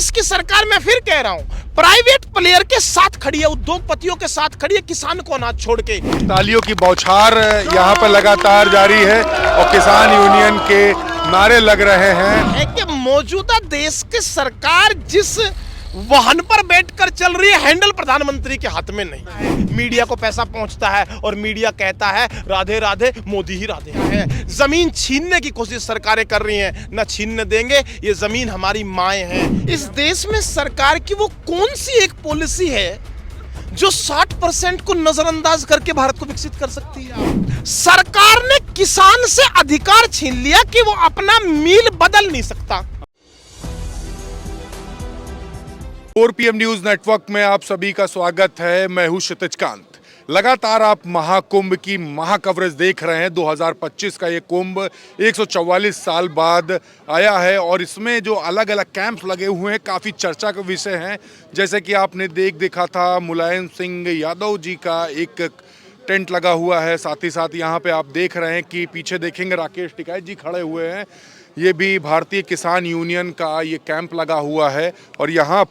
इसकी सरकार मैं फिर कह रहा हूं प्राइवेट प्लेयर के साथ खड़ी है, उद्योगपतियों के साथ खड़ी है, किसान को अनाज छोड़ के। तालियों की बौछार यहाँ पर लगातार जारी है और किसान यूनियन के नारे लग रहे हैं। है कि मौजूदा देश की सरकार जिस वाहन पर बैठकर चल रही है, हैंडल प्रधानमंत्री के हाथ में नहीं है। मीडिया को पैसा पहुंचता है और मीडिया कहता है राधे राधे मोदी ही राधे है। जमीन छीनने की कोशिश सरकारें कर रही हैं, न छीनने देंगे, ये जमीन हमारी माएं हैं। इस देश में सरकार की वो कौन सी एक पॉलिसी है जो 60% को नजरअंदाज करके भारत को विकसित कर सकती है? सरकार ने किसान से अधिकार छीन लिया कि वो अपना मील बदल नहीं सकता। 4 PM न्यूज नेटवर्क में आप सभी का स्वागत है। मैं हूं क्षितिज कांत। लगातार आप महाकुंभ की महाकवरेज देख रहे हैं। 2025 का ये कुंभ 144 साल बाद आया है और इसमें जो अलग अलग कैंप्स लगे हुए हैं काफ़ी चर्चा का विषय हैं। जैसे कि आपने देखा था मुलायम सिंह यादव जी का एक टेंट लगा हुआ है। साथ ही साथ यहाँ पे आप देख रहे हैं कि पीछे देखेंगे राकेश टिकैत जी खड़े हुए हैं। ये भी भारतीय किसान यूनियन का ये कैंप लगा हुआ है और यहाँ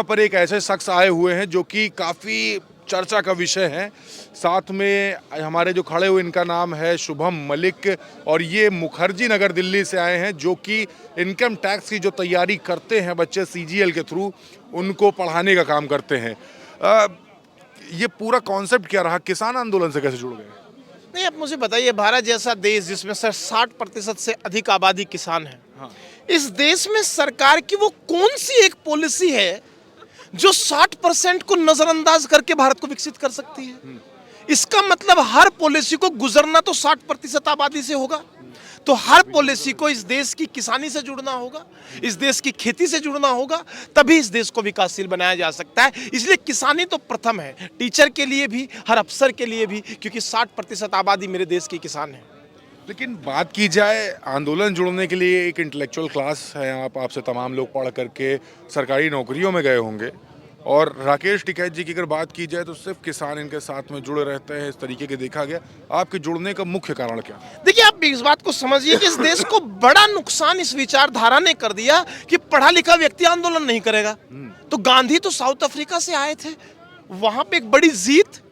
पर एक ऐसे शख्स आए हुए हैं जो कि काफ़ी चर्चा का विषय है। साथ में हमारे जो खड़े हुए इनका नाम है शुभम मलिक और ये मुखर्जी नगर दिल्ली से आए हैं, जो कि इनकम टैक्स की जो तैयारी करते हैं बच्चे CGL के थ्रू, उनको पढ़ाने का काम करते हैं। ये पूरा कॉन्सेप्ट क्या रहा, किसान आंदोलन से कैसे जुड़ गए? नहीं, आप मुझे बताइए, भारत जैसा देश जिसमें सर 60% से अधिक आबादी किसान है, हाँ। इस देश में सरकार की वो कौन सी एक पॉलिसी है जो 60% को नजरअंदाज करके भारत को विकसित कर सकती है? इसका मतलब हर पॉलिसी को गुजरना तो 60% आबादी से होगा, तो हर पॉलिसी को इस देश की किसानी से जुड़ना होगा, इस देश की खेती से जुड़ना होगा, तभी इस देश को विकासशील बनाया जा सकता है। इसलिए किसानी तो प्रथम है, टीचर के लिए भी, हर अफसर के लिए भी, क्योंकि 60% आबादी मेरे देश की किसान है। लेकिन बात की जाए आंदोलन जुड़ने के लिए, एक इंटेलेक्चुअल क्लास है, आपसे तमाम लोग पढ़ करके सरकारी नौकरियों में गए होंगे, और राकेश टिकैत जी की अगर बात की जाए तो सिर्फ किसान इनके साथ में जुड़े रहते हैं, इस तरीके के देखा गया। आपके जुड़ने का मुख्य कारण क्या? देखिए, आप इस बात को समझिए कि इस देश को बड़ा नुकसान इस विचारधारा ने कर दिया कि पढ़ा लिखा व्यक्ति आंदोलन नहीं करेगा। तो गांधी तो साउथ अफ्रीका से आए थे, वहां पे एक बड़ी जीत,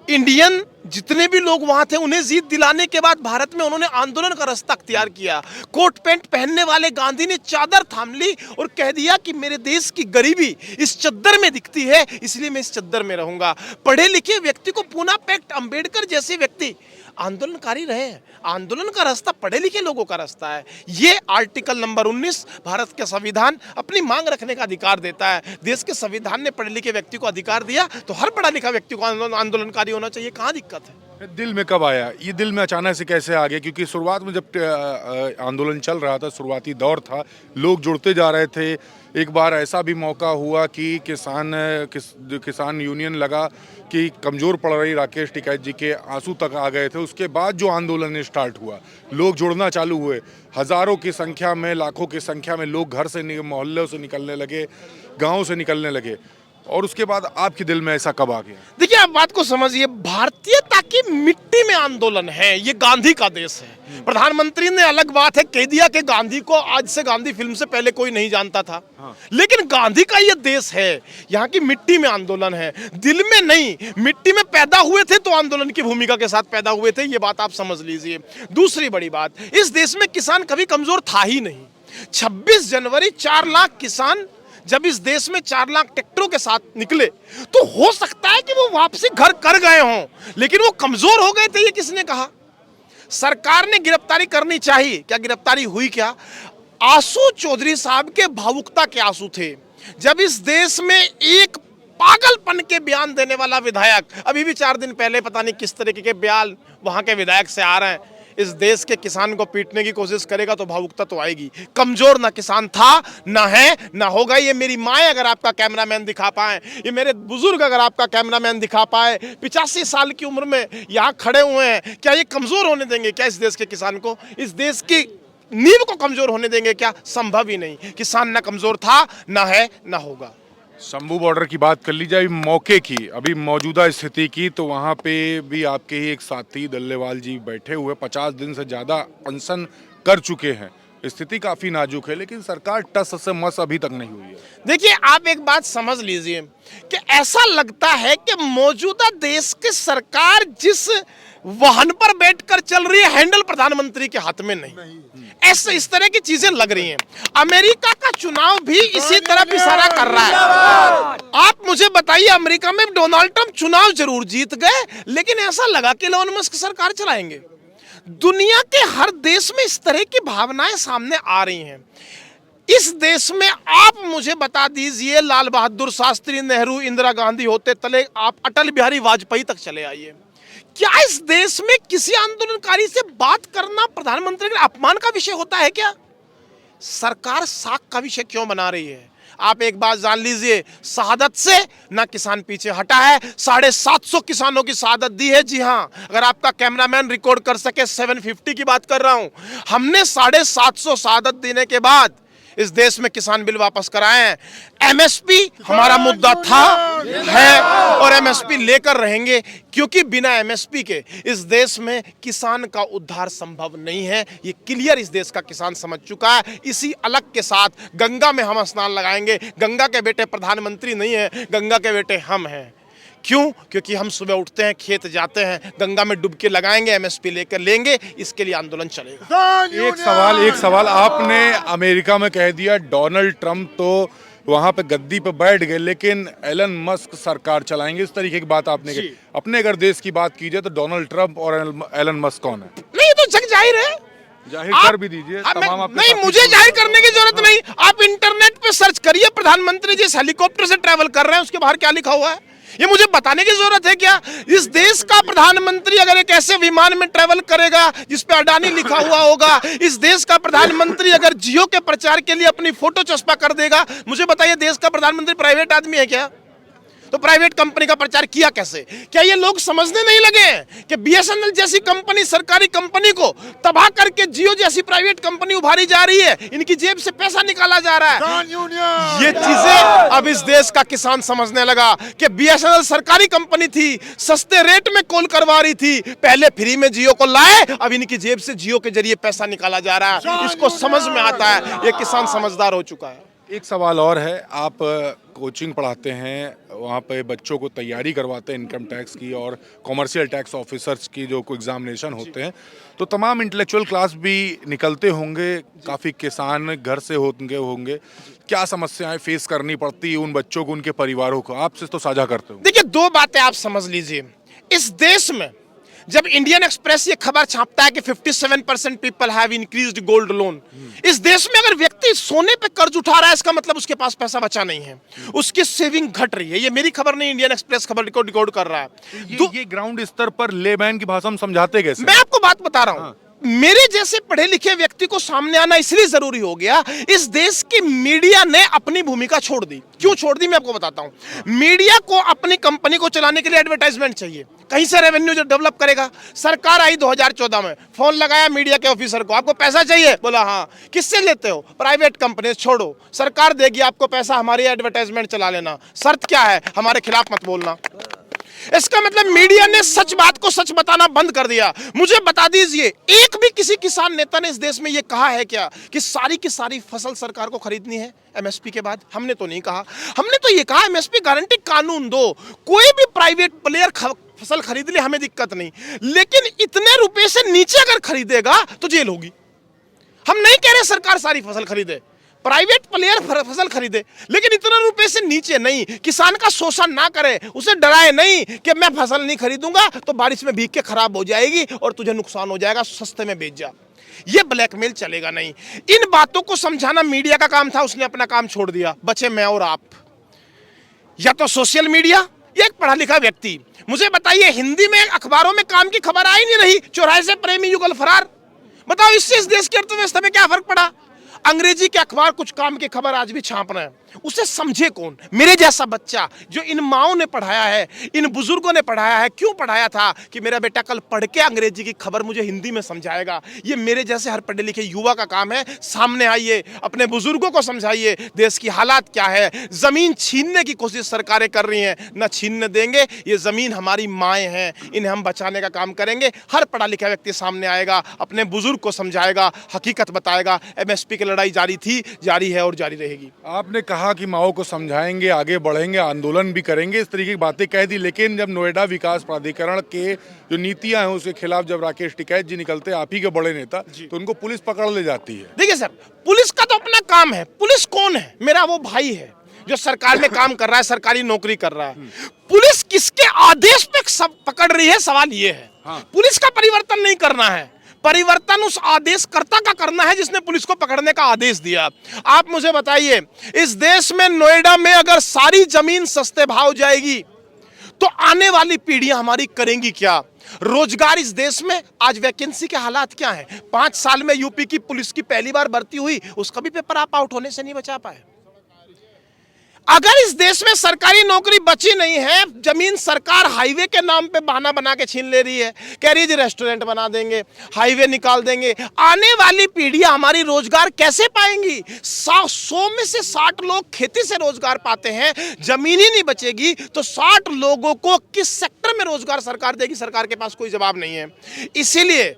इंडियन जितने भी लोग वहां थे उन्हें जीत दिलाने के बाद भारत में उन्होंने आंदोलन का रास्ता अख्तियार किया। कोट पैंट पहनने वाले गांधी ने चादर थाम ली और कह दिया कि मेरे देश की गरीबी इस चद्दर में दिखती है, इसलिए मैं इस चद्दर में रहूंगा। पढ़े लिखे व्यक्ति को पूना पैक्ट, अंबेडकर जैसे व्यक्ति आंदोलनकारी रहे हैं। आंदोलन का रास्ता पढ़े लिखे लोगों का रास्ता है। ये आर्टिकल नंबर 19 भारत के संविधान अपनी मांग रखने का अधिकार देता है। देश के संविधान ने पढ़े लिखे व्यक्ति को अधिकार दिया, तो हर पढ़ा लिखा व्यक्ति को आंदोलनकारी होना चाहिए। कहाँ दिक्कत है? दिल में कब आया ये? दिल में अचानक से कैसे आ गया? क्योंकि शुरुआत में जब आंदोलन चल रहा था, शुरुआती दौर था, लोग जुड़ते जा रहे थे। एक बार ऐसा भी मौका हुआ कि किसान यूनियन लगा कि कमज़ोर पड़ रही राकेश टिकैत जी के आंसू तक आ गए थे। उसके बाद जो आंदोलन स्टार्ट हुआ, लोग जुड़ना चालू हुए, हज़ारों की संख्या में, लाखों की संख्या में लोग घर से, मोहल्लों से निकलने लगे, गाँव से निकलने लगे। और उसके बाद आपके दिल में ऐसा कब आ गया? देखिए, आप बात को समझिए, भारतीयता की मिट्टी में आंदोलन है। ये गांधी का देश है। प्रधानमंत्री ने अलग बात है कह दिया कि गांधी को आज से गांधी फिल्म से पहले कोई नहीं जानता था, हाँ। लेकिन गांधी का ये देश है। यहाँ की मिट्टी में आंदोलन है, दिल में नहीं। मिट्टी में पैदा हुए थे तो आंदोलन की भूमिका के साथ पैदा हुए थे, ये बात आप समझ लीजिए। दूसरी बड़ी बात, इस देश में किसान कभी कमजोर था ही नहीं। 26 जनवरी 4 लाख किसान जब इस देश में 4 लाख ट्रैक्टरों के साथ निकले, तो हो सकता है कि वो वापसी घर कर गए हों, लेकिन वो कमजोर हो गए थे, ये किसने कहा? सरकार ने गिरफ्तारी करनी चाहिए। क्या गिरफ्तारी हुई? क्या आंसू चौधरी साहब के भावुकता के आंसू थे। जब इस देश में एक पागलपन के बयान देने वाला विधायक, अभी भी 4 दिन पहले पता नहीं किस तरीके के बयान वहां के विधायक से आ रहे हैं, इस देश के किसान को पीटने की कोशिश करेगा तो भावुकता तो आएगी। कमजोर ना किसान था, ना है, ना होगा। ये मेरी माँ अगर आपका कैमरामैन दिखा पाए, ये मेरे बुजुर्ग अगर आपका कैमरामैन दिखा पाए, 85 साल की उम्र में यहाँ खड़े हुए हैं, क्या ये कमजोर होने देंगे क्या इस देश के किसान को? इस देश की नींव को कमजोर होने देंगे क्या? संभव ही नहीं। किसान ना कमजोर था, ना है, ना होगा। शंभू बॉर्डर की बात कर ली जाए मौके की, अभी मौजूदा स्थिति की, तो वहाँ पे भी आपके ही एक साथी दल्लेवाल जी बैठे हुए 50 दिन से ज़्यादा अनशन कर चुके हैं। स्थिति काफी नाजुक है, लेकिन सरकार टस से मस अभी तक नहीं हुई है। देखिए, आप एक बात समझ लीजिए कि ऐसा लगता है कि मौजूदा देश की सरकार जिस वाहन पर बैठकर चल रही है, हैंडल प्रधानमंत्री के हाथ में नहीं। ऐसे इस तरह की चीजें लग रही हैं। अमेरिका का चुनाव भी इसी तरफ इशारा कर रहा है। आप मुझे बताइए, अमेरिका में डोनाल्ड ट्रंप चुनाव जरूर जीत गए, लेकिन ऐसा लगा कि इलॉन मस्क सरकार चलाएंगे। दुनिया के हर देश में इस तरह की भावनाएं सामने आ रही हैं। इस देश में आप मुझे बता दीजिए, लाल बहादुर शास्त्री, नेहरू, इंदिरा गांधी होते तले आप अटल बिहारी वाजपेयी तक चले आइए। क्या इस देश में किसी आंदोलनकारी से बात करना प्रधानमंत्री के अपमान का विषय होता है क्या? सरकार साख का विषय क्यों बना रही है? आप एक बात जान लीजिए, शहादत से ना किसान पीछे हटा है। 750 किसानों की शहादत दी है। जी हां, अगर आपका कैमरामैन रिकॉर्ड कर सके, 750 की बात कर रहा हूं। हमने 750 शहादत देने के बाद इस देश में किसान बिल वापस कराए हैं। एमएसपी हमारा मुद्दा था, है और एमएसपी लेकर रहेंगे, क्योंकि बिना एमएसपी के इस देश में किसान का उद्धार संभव नहीं है। ये क्लियर इस देश का किसान समझ चुका है। इसी अलग के साथ गंगा में हम स्नान लगाएंगे। गंगा के बेटे प्रधानमंत्री नहीं है, गंगा के बेटे हम हैं। क्यों? क्योंकि हम सुबह उठते हैं, खेत जाते हैं, गंगा में डुबकी लगाएंगे, एमएसपी लेकर लेंगे। इसके लिए आंदोलन चलेगा। एक सवाल आपने अमेरिका में कह दिया, डोनाल्ड ट्रंप तो वहां पे गद्दी पे बैठ गए, लेकिन एलन मस्क सरकार चलाएंगे, इस तरीके की बात आपने की। अपने अगर देश की बात कीजिए तो डोनाल्ड ट्रंप और एलन मस्क कौन है? नहीं, तो जग जाहिर है। जाहिर कर भी दीजिए। नहीं, मुझे जाहिर करने की जरूरत नहीं। आप इंटरनेट पे सर्च करिए, प्रधानमंत्री जिस हेलीकॉप्टर से ट्रैवल कर रहे हैं उसके बाहर क्या लिखा हुआ है। ये मुझे बताने की जरूरत है क्या? इस देश का प्रधानमंत्री अगर एक ऐसे विमान में ट्रैवल करेगा जिस पे अडानी लिखा हुआ होगा, इस देश का प्रधानमंत्री अगर जियो के प्रचार के लिए अपनी फोटो चस्पा कर देगा, मुझे बताइए, देश का प्रधानमंत्री प्राइवेट आदमी है क्या? तो प्राइवेट कंपनी का प्रचार किया कैसे? क्या ये लोग समझने नहीं लगे हैं कि बीएसएनएल जैसी कंपनी, सरकारी कंपनी को तबाह करके जियो जैसी प्राइवेट कंपनी उभारी जा रही है, इनकी जेब से पैसा निकाला जा रहा है। ये चीजें अब इस देश का किसान समझने लगा कि बीएसएनएल सरकारी कंपनी थी, सस्ते रेट में कॉल करवा रही थी, पहले फ्री में जियो को लाए, अब इनकी जेब से जियो के जरिए पैसा निकाला जा रहा है। इसको समझ में आता है, ये किसान समझदार हो चुका है। एक सवाल और है, आप कोचिंग पढ़ाते हैं, वहाँ पे बच्चों को तैयारी करवाते हैं इनकम टैक्स की और कॉमर्शियल टैक्स ऑफिसर्स की जो एग्जामिनेशन होते हैं, तो तमाम इंटेलेक्चुअल क्लास भी निकलते होंगे, काफ़ी किसान घर से होंगे। क्या समस्याएं फेस करनी पड़ती है उन बच्चों को, उनके परिवारों को? आपसे तो साझा करते हो। देखिए, दो बातें आप समझ लीजिए। इस देश में जब इंडियन एक्सप्रेस ये खबर छापता है कि 57% people have increased gold loan, इस देश में अगर व्यक्ति सोने पे कर्ज उठा रहा है, इसका मतलब उसके पास पैसा बचा नहीं है, उसकी सेविंग घट रही है। ये मेरी खबर नहीं, इंडियन एक्सप्रेस खबर रिकॉर्ड कर रहा है। ये ग्राउंड स्तर पर लेमैन की भाषा में समझाते कैसे? मैं आपको बात बता रहा हूं। मेरे जैसे पढ़े लिखे व्यक्ति को सामने आना इसलिए जरूरी हो गया, इस देश की मीडिया ने अपनी भूमिका छोड़ दी। क्यों छोड़ दी, मैं आपको बताता हूं। मीडिया को अपनी कंपनी को चलाने के लिए एडवर्टाइजमेंट चाहिए, कहीं से रेवेन्यू जो डेवलप करेगा। सरकार आई 2014 में, फोन लगाया मीडिया के ऑफिसर को, आपको पैसा चाहिए? बोला हाँ। किससे लेते हो? प्राइवेट कंपनी छोड़ो, सरकार देगी आपको पैसा, हमारी एडवर्टाइजमेंट चला लेना। शर्त क्या है? हमारे खिलाफ मत बोलना। इसका मतलब मीडिया ने सच बात को सच बताना बंद कर दिया। मुझे बता दीजिए, एक भी किसी किसान नेता ने इस देश में यह कहा है क्या कि सारी की सारी फसल सरकार को खरीदनी है एमएसपी के बाद? हमने तो नहीं कहा। हमने तो ये कहा एमएसपी गारंटी कानून दो, कोई भी प्राइवेट प्लेयर फसल खरीद ले, हमें दिक्कत नहीं, लेकिन इतने रुपए से नीचे अगर खरीदेगा तो जेल होगी। हम नहीं कह रहे सरकार सारी फसल खरीदे, प्राइवेट प्लेयर फसल खरीदे, लेकिन इतने रुपए से नीचे नहीं। किसान का शोषण ना करे, उसे डराए नहीं कि मैं फसल नहीं खरीदूंगा तो बारिश में भीग के खराब हो जाएगी और तुझे नुकसान हो जाएगा, सस्ते में बेच जा। ये ब्लैकमेल चलेगा नहीं। इन बातों को समझाना मीडिया का काम था, उसने अपना काम छोड़ दिया। बचे मैं और आप, या तो सोशल मीडिया या एक पढ़ा लिखा व्यक्ति। मुझे बताइए, हिंदी में अखबारों में काम की खबर आई नहीं रही, चौराहे से प्रेमी युगल फरार। बताओ, इससे इस देश की अर्थव्यवस्था में क्या फर्क पड़ा? अंग्रेजी के अखबार कुछ काम की खबर आज भी छाप रहे हैं, उसे समझे कौन? मेरे जैसा बच्चा जो इन माओं ने पढ़ाया है, इन बुजुर्गों ने पढ़ाया है। क्यों पढ़ाया था? कि मेरा बेटा कल पढ़ के अंग्रेजी की खबर मुझे हिंदी में समझाएगा। ये मेरे जैसे हर पढ़े लिखे युवा का काम है। सामने आइए, अपने बुजुर्गों को समझाइए देश की हालात क्या है। जमीन छीनने की कोशिश सरकारें कर रही हैं, न छीनने देंगे। ये जमीन हमारी माएँ हैं, इन्हें हम बचाने का काम करेंगे। हर पढ़ा लिखा व्यक्ति सामने आएगा, अपने बुजुर्ग को समझाएगा, हकीकत बताएगा। एमएसपी की लड़ाई जारी थी, जारी है और जारी रहेगी। आपने कहा कि माओ को समझाएंगे, आगे बढ़ेंगे, आंदोलन भी करेंगे, इस तरीके की बातें कह दी, लेकिन जब नोएडा विकास प्राधिकरण के जो नीतियां हैं उसके खिलाफ जब राकेश टिकैत जी निकलते हैं, आप ही के बड़े नेता, तो उनको पुलिस पकड़ ले जाती है। देखिए सर, पुलिस का तो अपना काम है। पुलिस कौन है? मेरा वो भाई है जो सरकार में काम कर रहा है, सरकारी नौकरी कर रहा है। पुलिस किसके आदेश पे सब पकड़ रही है, सवाल ये है। पुलिस का परिवर्तन नहीं करना है, परिवर्तन उस आदेशकर्ता का करना है जिसने पुलिस को पकड़ने का आदेश दिया। आप मुझे बताइए, इस देश में नोएडा में अगर सारी जमीन सस्ते भाव जाएगी तो आने वाली पीढ़ियां हमारी करेंगी क्या? रोजगार इस देश में आज वैकेंसी के हालात क्या हैं? 5 साल में यूपी की पुलिस की पहली बार भर्ती हुई, उसका भी पेपर आप आउट होने से नहीं बचा पाए। अगर इस देश में सरकारी नौकरी बची नहीं है, जमीन सरकार हाईवे के नाम पे बहाना बना के छीन ले रही है, कह रही है जी रेस्टोरेंट बना देंगे, हाईवे निकाल देंगे। आने वाली पीढ़ियां हमारी रोजगार कैसे पाएंगी? 100 में से 60 लोग खेती से रोजगार पाते हैं, जमीन ही नहीं बचेगी तो 60 लोगों को किस सेक्टर में रोजगार सरकार देगी? सरकार के पास कोई जवाब नहीं है। इसीलिए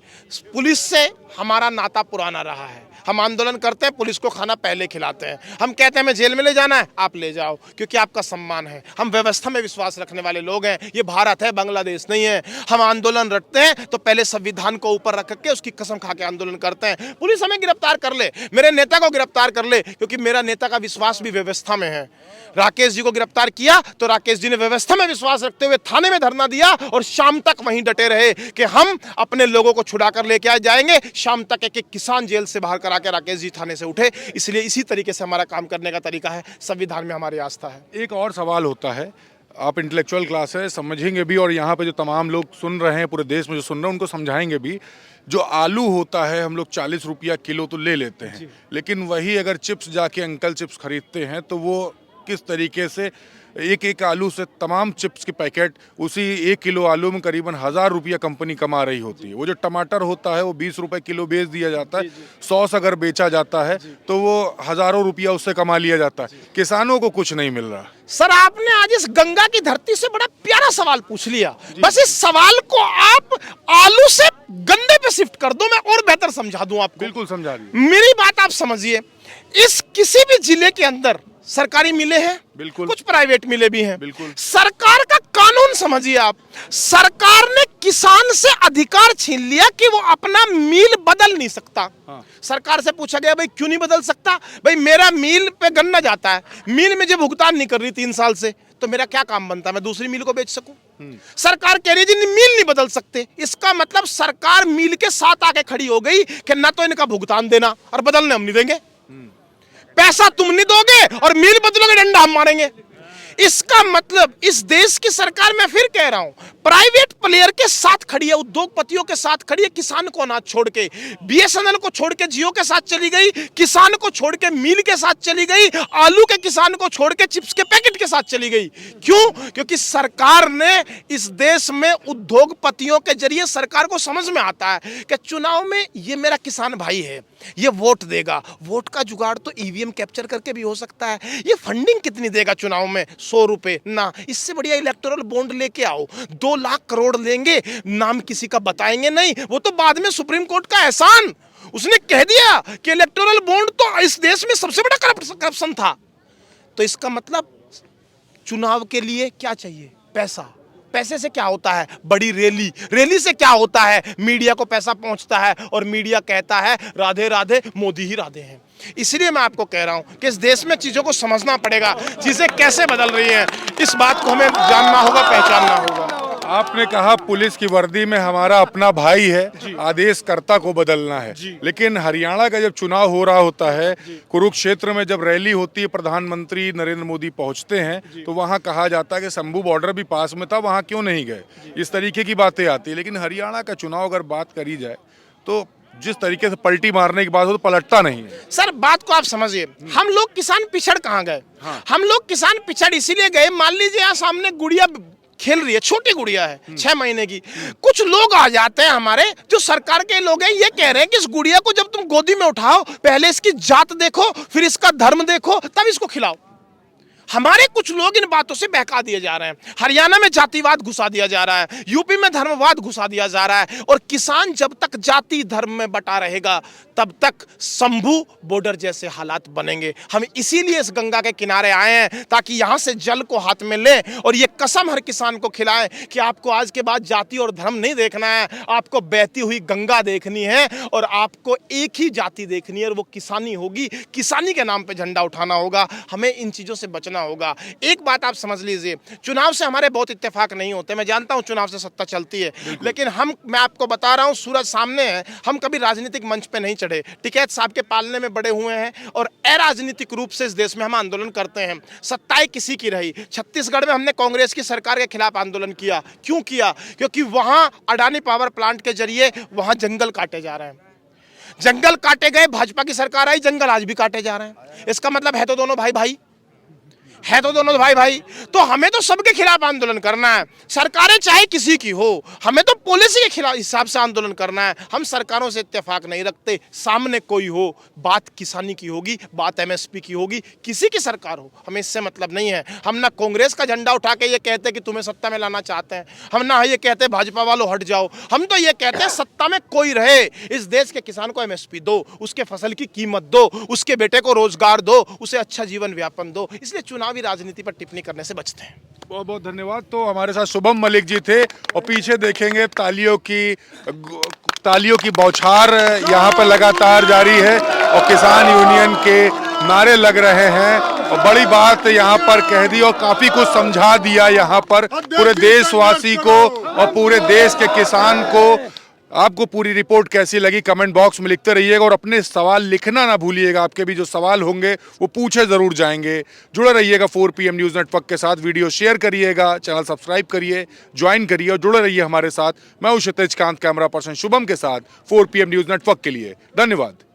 पुलिस से हमारा नाता पुराना रहा है। हम आंदोलन करते हैं, पुलिस को खाना पहले खिलाते हैं। हम कहते हैं हमें जेल में ले जाना है, आप ले जाओ, क्योंकि आपका सम्मान है। हम व्यवस्था में विश्वास रखने वाले लोग हैं। ये भारत है, बांग्लादेश नहीं है। हम आंदोलन रखते हैं तो पहले संविधान को ऊपर रख के उसकी कसम खा के आंदोलन करते हैं। पुलिस हमें गिरफ्तार कर ले, मेरे नेता को गिरफ्तार कर ले, क्योंकि मेरा नेता का विश्वास भी व्यवस्था में है। राकेश जी को गिरफ्तार किया तो राकेश जी ने व्यवस्था में विश्वास रखते हुए थाने में धरना दिया और शाम तक वहीं डटे रहे कि हम अपने लोगों को छुड़ा कर लेके आ जाएंगे। शाम तक एक किसान जेल से बाहर करा के राकेश जी थाने से उठे। इसलिए इसी तरीके से हमारा काम करने का तरीका है। संविधान में हमारी आस्था है। एक और सवाल होता है, आप इंटेलेक्चुअल क्लास है, समझेंगे भी, और यहाँ पे जो तमाम लोग सुन रहे हैं, पूरे देश में जो सुन रहे हैं उनको समझाएंगे भी। जो आलू होता है हम लोग 40 रुपया किलो तो ले लेते हैं, लेकिन वही अगर चिप्स जाके अंकल चिप्स खरीदते हैं तो वो किस तरीके से एक एक आलू से तमाम चिप्स के पैकेट, उसी 1 किलो आलू में करीबन 1000 रुपया कंपनी कमा रही होती है। वो जो टमाटर होता है वो 20 रुपए किलो बेच दिया जाता है, 100 से अगर बेचा जाता है तो वो हजारों रुपया उससे कमा लिया जाता है। किसानों को कुछ नहीं मिल रहा। सर, आपने आज इस गंगा की धरती से बड़ा प्यारा सवाल पूछ लिया। बस इस सवाल को आप आलू से गन्ने पे शिफ्ट कर दो, मैं और बेहतर समझा दूं आपको। बिल्कुल समझा रही। मेरी बात आप समझिए। इस किसी भी जिले के अंदर सरकारी मिले हैं, बिल्कुल, कुछ प्राइवेट मिले भी हैं। बिल्कुल। सरकार का कानून समझिए आप। सरकार ने किसान से अधिकार छीन लिया कि वो अपना मील बदल नहीं सकता। सरकार से पूछा गया भाई क्यों नहीं बदल सकता? भाई मेरा मील पे गन्ना जाता है, मील में जो भुगतान नहीं कर रही 3 साल से, तो मेरा क्या काम बनता है? मैं दूसरी मील को बेच सकूं? सरकार कह रही है जी मील नहीं बदल सकते। इसका मतलब सरकार मील के साथ आके खड़ी हो गई कि ना तो इनका भुगतान देना और बदलने हम नहीं देंगे। पैसा तुम नहीं दोगे और मील बदलोगे, डंडा हम मारेंगे। इसका मतलब इस देश की सरकार, मैं फिर कह रहा हूं, प्राइवेट प्लेयर के साथ खड़ी है, उद्योगपतियों के साथ खड़ी है। किसान को ना छोड़ के, बीएसएनएल को छोड़ के जियो के साथ चली गई, किसान को छोड़ के मील के साथ चली गई, आलू के किसान को छोड़ के चिप्स के पैकेट के साथ चली गई। क्यों? क्योंकि सरकार ने इस देश में उद्योगपतियों के जरिए सरकार को समझ में आता है कि चुनाव में ये मेरा किसान भाई है, ये वोट देगा। वोट का जुगाड़ तो ईवीएम कैप्चर करके भी हो सकता है। ये फंडिंग कितनी देगा चुनाव में? 100 रुपए ना, इससे बढ़िया इलेक्टोरल बॉन्ड लेके आओ। 2 लाख करोड़ लेंगे, नाम किसी का बताएंगे नहीं। वो तो बाद में सुप्रीम कोर्ट का एहसान, उसने कह दिया कि इलेक्टोरल बॉन्ड तो इस देश में सबसे बड़ा करप्शन था। तो इसका मतलब चुनाव के लिए क्या चाहिए? पैसा। पैसे से क्या होता है? बड़ी रैली। रैली से क्या होता है? मीडिया को पैसा पहुंचता है और मीडिया कहता है राधे राधे, मोदी ही राधे हैं। इसलिए मैं आपको कह रहा हूं कि इस देश में चीजों को समझना पड़ेगा, चीजें कैसे बदल रही हैं, इस बात को हमें जानना होगा, पहचानना होगा। आपने कहा पुलिस की वर्दी में हमारा अपना भाई है, आदेशकर्ता को बदलना है। लेकिन हरियाणा का जब चुनाव हो रहा होता है, कुरुक्षेत्र में जब रैली होती है, प्रधानमंत्री नरेंद्र मोदी पहुंचते हैं, तो वहां कहा जाता है कि शंभू बॉर्डर भी पास में था, वहां क्यों नहीं गए? इस तरीके की बातें आती है। लेकिन हरियाणा का चुनाव अगर बात करी जाए तो जिस तरीके से पलटी मारने की बात हो तो पलटता नहीं है। सर बात को आप समझिए, हम लोग किसान पिछड़ कहाँ गए? हम लोग किसान पिछड़ इसीलिए गए, मान लीजिए यहाँ सामने गुड़िया खेल रही है, छोटी गुड़िया है 6 महीने की, कुछ लोग आ जाते हैं हमारे जो सरकार के लोग हैं, ये कह रहे हैं कि इस गुड़िया को जब तुम गोदी में उठाओ पहले इसकी जात देखो, फिर इसका धर्म देखो, तब इसको खिलाओ। हमारे कुछ लोग इन बातों से बहका दिए जा रहे हैं। हरियाणा में जातिवाद घुसा दिया जा रहा है, यूपी में धर्मवाद घुसा दिया जा रहा है, और किसान जब तक जाति धर्म में बटा रहेगा तब तक शंभू बॉर्डर जैसे हालात बनेंगे। हम इसीलिए इस गंगा के किनारे आए हैं ताकि यहां से जल को हाथ में लें और ये कसम हर किसान को खिलाएं कि आपको आज के बाद जाति और धर्म नहीं देखना है, आपको बहती हुई गंगा देखनी है और आपको एक ही जाति देखनी है और वो किसानी होगी। किसानी के नाम पे झंडा उठाना होगा, हमें इन चीजों से बचना होगा। एक बात आप समझ लीजिए, चुनाव से हमारे बहुत इत्तेफाक नहीं होते, मैं जानता हूं चुनाव से सत्ता चलती है, लेकिन मैं आपको बता रहा हूं सूरज सामने है, हम कभी राजनीतिक मंच पे नहीं चढ़े, टिकैत साहब के पालने में बड़े हुए हैं और अराजनीतिक रूप से इस देश में हम आंदोलन करते हैं। सत्ताएं किसी की रही, छत्तीसगढ़ में हमने कांग्रेस की सरकार के खिलाफ आंदोलन किया। क्यों किया? क्योंकि वहां अडानी पावर प्लांट के जरिए वहां जंगल काटे जा रहे हैं, जंगल काटे गए, भाजपा की सरकार आई, जंगल आज भी काटे जा रहे हैं। इसका मतलब है तो दोनों भाई भाई है, तो दोनों भाई भाई, तो हमें तो सबके खिलाफ आंदोलन करना है, सरकारें चाहे किसी की हो, हमें तो पॉलिसी के खिलाफ हिसाब से आंदोलन करना है। हम सरकारों से इत्तेफाक नहीं रखते, सामने कोई हो, बात किसानी की होगी, बात एमएसपी की होगी, किसी की सरकार हो, हमें इससे मतलब नहीं है। हम ना कांग्रेस का झंडा उठा के ये कहते कि तुम्हें सत्ता में लाना चाहते हैं, हम ना ये कहते भाजपा वालों हट जाओ, हम तो ये कहते हैं सत्ता में कोई रहे, इस देश के किसान को एमएसपी दो, उसके फसल की कीमत दो, उसके बेटे को रोजगार दो, उसे अच्छा जीवन व्यापन दो। इसलिए चुनावी राजनीति पर टिप्पणी करने से बचते हैं। बहुत बहुत धन्यवाद। तो हमारे साथ शुभम मलिक जी थे और पीछे देखेंगे तालियों की बौछार यहाँ पर लगातार जारी है और किसान यूनियन के नारे लग रहे हैं और बड़ी बात यहाँ पर कह दी और काफी कुछ समझा दिया यहाँ पर पूरे देशवासी को और पूरे देश के किसान को। आपको पूरी रिपोर्ट कैसी लगी कमेंट बॉक्स में लिखते रहिएगा और अपने सवाल लिखना ना भूलिएगा। आपके भी जो सवाल होंगे वो पूछे जरूर जाएंगे। जुड़े रहिएगा 4PM न्यूज़ नेटवर्क के साथ, वीडियो शेयर करिएगा, चैनल सब्सक्राइब करिए, ज्वाइन करिए और जुड़े रहिए हमारे साथ। मैं हूं क्षितिज कांत, कैमरा पर्सन शुभम के साथ 4PM न्यूज़ नेटवर्क के लिए। धन्यवाद।